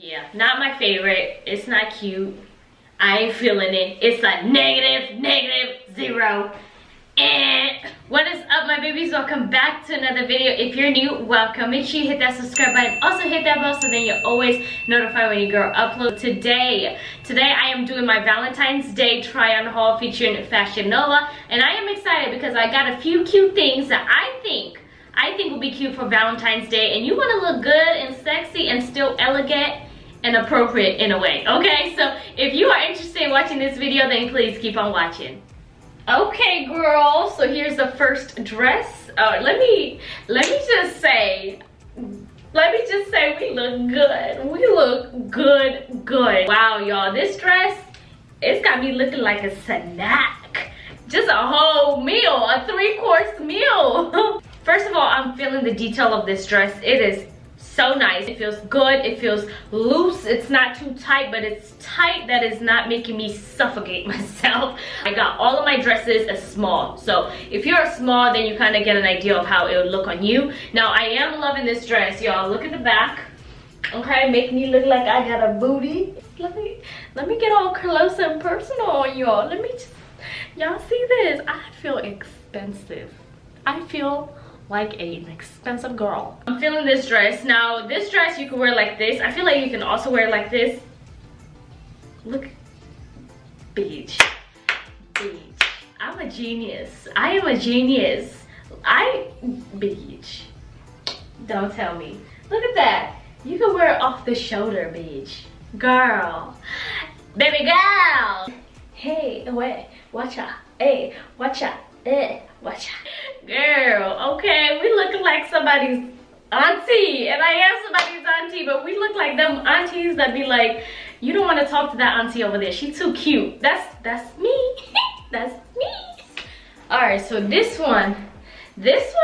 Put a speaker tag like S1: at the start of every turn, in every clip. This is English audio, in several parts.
S1: Yeah, not my favorite. It's not cute. I ain't feeling it. It's a -0. And what is up, my babies? Welcome back to another video. If you're new, welcome. Make sure you hit that subscribe button. Also hit that bell so then you're always notified when your girl uploads. Today I am doing my Valentine's Day try-on haul featuring Fashion Nova, and I am excited because I got a few cute things that I think will be cute for Valentine's Day. And you want to look good and sexy and still elegant and appropriate in a way. Okay, so if you are interested in watching this video, then please keep on watching. Okay, girl, so here's the first dress. Let me just say we look good. We look good. Wow, y'all, this dress, it's got me looking like a snack. Just a whole meal, a 3-course meal. First of all, I'm feeling the detail of this dress. It is so nice. It feels good. It feels loose. It's not too tight, but it's tight that is not making me suffocate myself. I got all of my dresses as small. So if you're a small, then you kind of get an idea of how it would look on you. Now, I am loving this dress, y'all. Look at the back. Okay, make me look like I got a booty. Let me get all close and personal on y'all. Y'all see this? I feel expensive. I feel like an expensive girl. I'm feeling this dress. Now, this dress you can wear like this. I feel like you can also wear like this. Look, beach. I'm a genius. I am a genius. Beach. Don't tell me. Look at that. You can wear it off the shoulder, beach. Girl. Baby girl. Hey, wait, watch out. Hey, watch out. Watch out. Girl, okay, we looking like somebody's auntie, and I am somebody's auntie, but we look like them aunties that be like, you don't want to talk to that auntie over there, she's too cute. That's me. That's me. All right, so this one is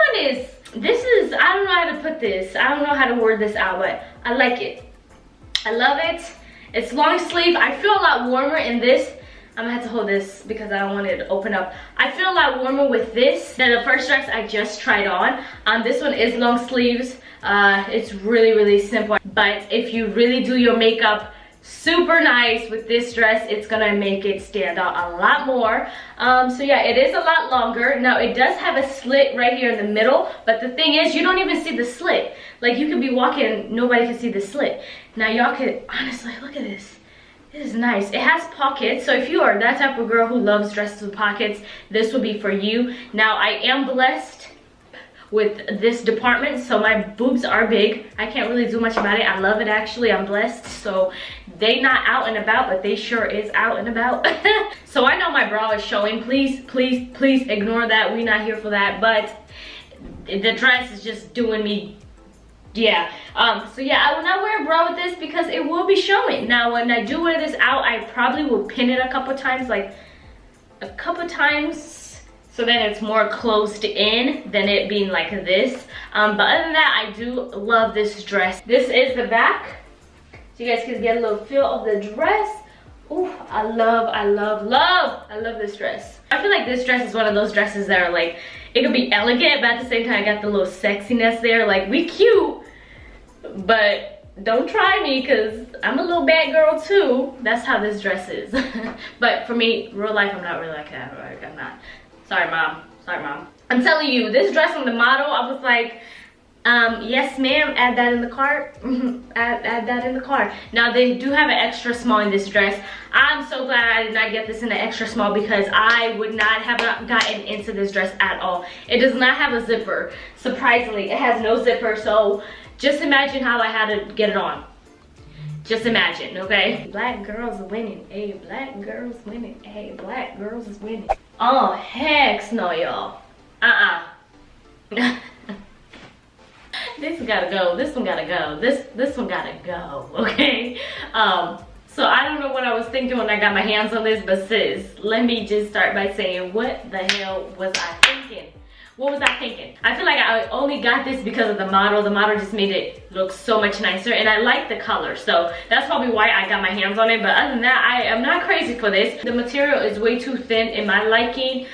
S1: I don't know how to put this, I don't know how to word this out, but I like it. I love it. It's long sleeve. I feel a lot warmer in this. I'm gonna have to hold this because I don't want it to open up. I feel a lot warmer with this than the first dress I just tried on. This one is long sleeves. It's really simple. But if you really do your makeup super nice with this dress, it's gonna make it stand out a lot more. So yeah, it is a lot longer. Now it does have a slit right here in the middle, but the thing is, you don't even see the slit. Like, you could be walking, nobody can see the slit. Now y'all could, honestly, look at this. It is nice. It has pockets, so if you are that type of girl who loves dresses with pockets, this will be for you. Now, I am blessed with this department, so my boobs are big. I can't really do much about it. I love it, actually. I'm blessed, so they not out and about, but they sure is out and about. So I know my bra is showing. Please ignore that. We're not here for that, but the dress is just doing me. Yeah, so yeah, I will not wear a bra with this because it will be showing. Now, when I do wear this out, I probably will pin it a couple times, so then it's more closed in than it being like this. But other than that, I do love this dress. This is the back, so you guys can get a little feel of the dress. Ooh, I love this dress. I feel like this dress is one of those dresses that are like, it could be elegant, but at the same time, I got the little sexiness there. Like, we cute, but don't try me because I'm a little bad girl too. That's how this dress is. But for me, real life, I'm not really like that. Right? I'm not. Sorry, mom. I'm telling you, this dress on the model, I was like, yes, ma'am, add that in the cart. add that in the cart. Now, they do have an extra small in this dress. I'm so glad I did not get this in an extra small because I would not have gotten into this dress at all. It does not have a zipper. Surprisingly, it has no zipper, so just imagine how I had to get it on. Just imagine, okay? Black girls are winning. Hey, black girls winning. Hey, black girls is winning. Oh, heck no, y'all. This gotta go. This one gotta go. This one gotta go. Okay. So I don't know what I was thinking when I got my hands on this, but sis, let me just start by saying, what the hell was I thinking? What was I thinking? I feel like I only got this because of the model. The model just made it look so much nicer, and I like the color, so that's probably why I got my hands on it. But other than that, I am not crazy for this. The material is way too thin in my liking.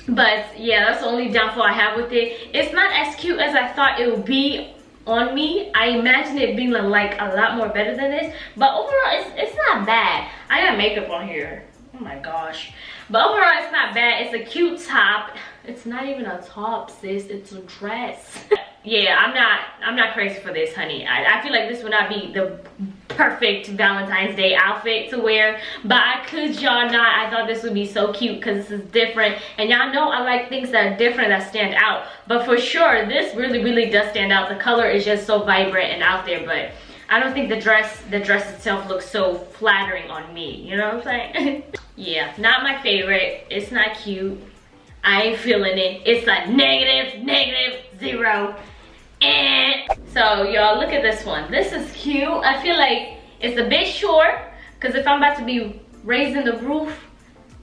S1: But yeah, that's the only downfall I have with it. It's not as cute as I thought it would be on me. I imagine it being like a lot more better than this, but overall it's not bad. I got makeup on here, oh my gosh, but overall it's not bad. It's a cute top. It's not even a top, sis, it's a dress. Yeah, I'm not crazy for this, honey. I feel like this would not be the perfect Valentine's Day outfit to wear, but I could y'all not. I thought this would be so cute because this is different, and y'all know I like things that are different, that stand out. But for sure, this really does stand out. The color is just so vibrant and out there, but I don't think the dress itself looks so flattering on me, you know what I'm saying? Yeah, not my favorite. It's not cute. I ain't feeling it. It's a -0. And so y'all, look at this one. This is cute. I feel like it's a bit short, because if I'm about to be raising the roof,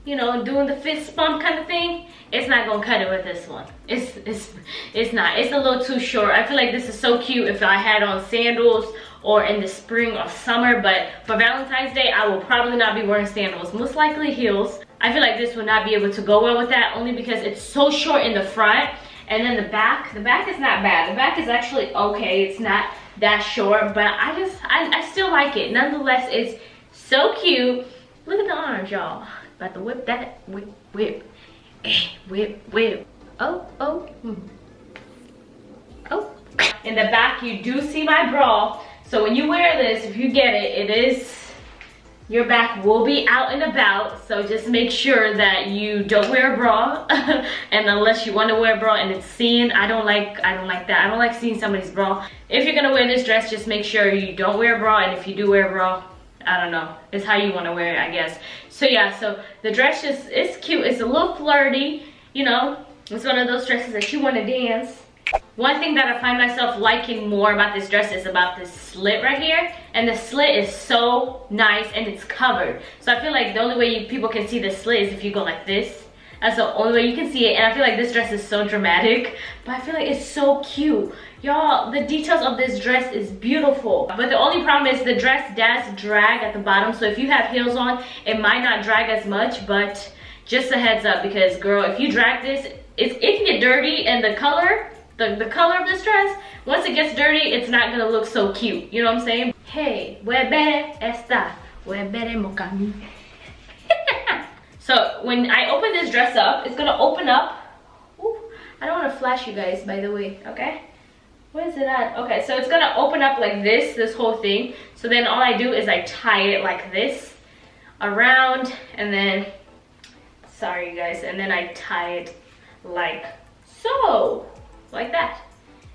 S1: you know, doing the fist bump kind of thing, it's not gonna cut it with this one. It's not. It's a little too short. I feel like this is so cute if I had on sandals or in the spring or summer, but for Valentine's Day, I will probably not be wearing sandals. Most likely heels. I feel like this would not be able to go well with that, only because it's so short in the front. And then the back is not bad. The back is actually okay. It's not that short, but I still like it. Nonetheless, it's so cute. Look at the arms, y'all. About to whip that, whip. Oh. In the back, you do see my bra. So when you wear this, if you get it, your back will be out and about, so just make sure that you don't wear a bra. And unless you want to wear a bra and it's seen, I don't like that. I don't like seeing somebody's bra. If you're gonna wear this dress, just make sure you don't wear a bra, and if you do wear a bra, I don't know, it's how you want to wear it, I guess. So yeah, so the dress it's cute. It's a little flirty, you know. It's one of those dresses that you want to dance. One thing that I find myself liking more about this dress is about this slit right here. And the slit is so nice, and it's covered. So I feel like the only way people can see the slit is if you go like this. That's the only way you can see it. And I feel like this dress is so dramatic, but I feel like it's so cute. Y'all, the details of this dress is beautiful. But the only problem is the dress does drag at the bottom. So if you have heels on, it might not drag as much, but just a heads up, because girl, if you drag this, it can get dirty, and the color of this dress, once it gets dirty, it's not gonna look so cute. You know what I'm saying? Hey, where bere esta? Where bere mokami? So when I open this dress up, it's gonna open up. Ooh, I don't want to flash you guys, by the way, okay? Where is it at? Okay, so it's gonna open up like this whole thing. So then all I do is I tie it like this around, and then, sorry you guys, and then I tie it like so. Like that.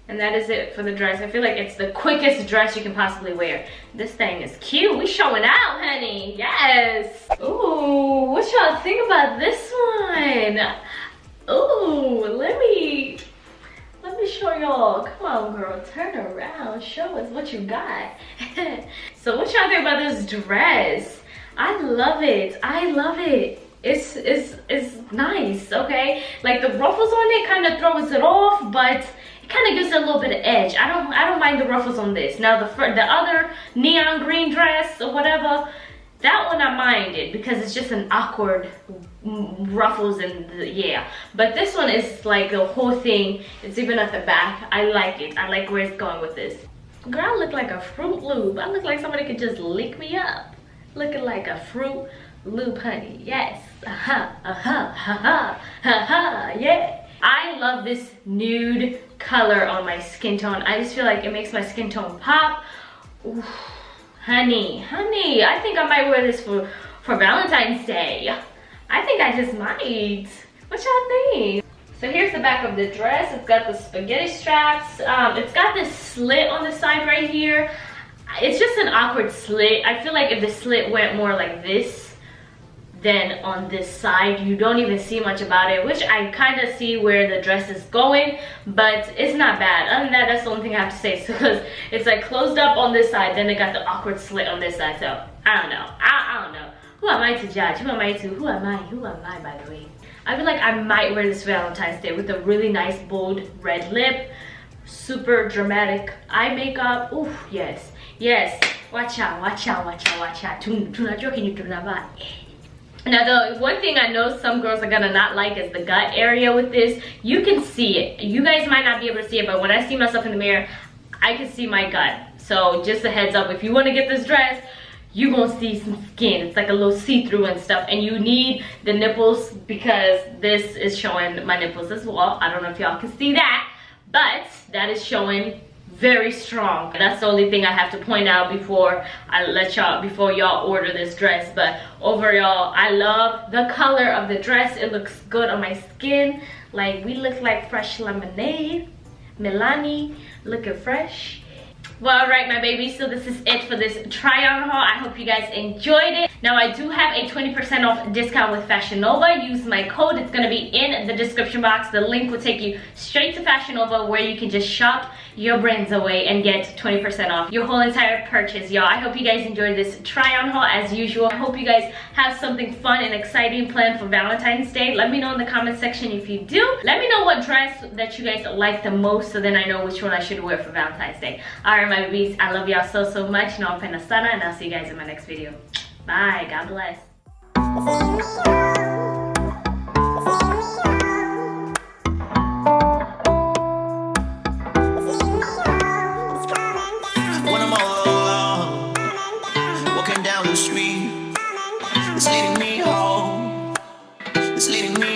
S1: And that is it for the dress. I feel like it's the quickest dress you can possibly wear. This thing is cute. We showing out, honey. Yes. Ooh, what y'all think about this one? Ooh, let me show y'all. Come on, girl, turn around. Show us what you got. So what y'all think about this dress? I love it. I love it. It's nice, okay? Like the ruffles on it kind of throws it off, but it kind of gives it a little bit of edge. I don't mind the ruffles on this. Now the other neon green dress or whatever, that one I minded because it's just an awkward ruffles and yeah. But this one is like the whole thing. It's even at the back. I like it. I like where it's going with this. Girl, I look like a Fruit Loop. I look like somebody could just lick me up. Looking like a Fruit Loop, honey. Yes. Yeah. I love this nude color on my skin tone. I just feel like it makes my skin tone pop. Ooh, honey, I think I might wear this for Valentine's Day. I think I just might. What y'all think? So here's the back of the dress. It's got the spaghetti straps. It's got this slit on the side right here. It's just an awkward slit. I feel like if the slit went more like this, then on this side you don't even see much about it, which I kind of see where the dress is going, but it's not bad. Other than that, that's the only thing I have to say. So because it's like closed up on this side, then they got the awkward slit on this side. So I don't know. I don't know. Who am I to judge? Who am I, by the way? I feel like I might wear this Valentine's Day with a really nice bold red lip, super dramatic eye makeup. Ooh, yes. Watch out. Now the one thing I know some girls are gonna not like is the gut area with this. You can see it. You guys might not be able to see it, but when I see myself in the mirror, I can see my gut. So just a heads up, if you want to get this dress, you're gonna see some skin. It's like a little see-through and stuff, and you need the nipples because this is showing my nipples as well. I don't know if y'all can see that, but that is showing very strong. That's the only thing I have to point out before I let y'all, before y'all order this dress. But overall, I love the color of the dress. It looks good on my skin. Like, we look like fresh lemonade. Milani looking fresh. Well, alright my babies, so this is it for this try on haul. I hope you guys enjoyed it. Now I do have a 20% off discount with Fashion Nova. Use my code. It's going to be in the description box. The link will take you straight to Fashion Nova, where you can just shop your brains away and get 20% off your whole entire purchase, y'all. I hope you guys enjoyed this try on haul as usual. I hope you guys have something fun and exciting planned for Valentine's Day. Let me know in the comment section if you do. Let me know what dress that you guys like the most, so then I know which one I should wear for Valentine's Day. Alright my babies, I love y'all so much. No pena sana, and I'll see you guys in my next video. Bye, God bless.
S2: When I'm all alone, walking down the street, it's leading me home, it's leading me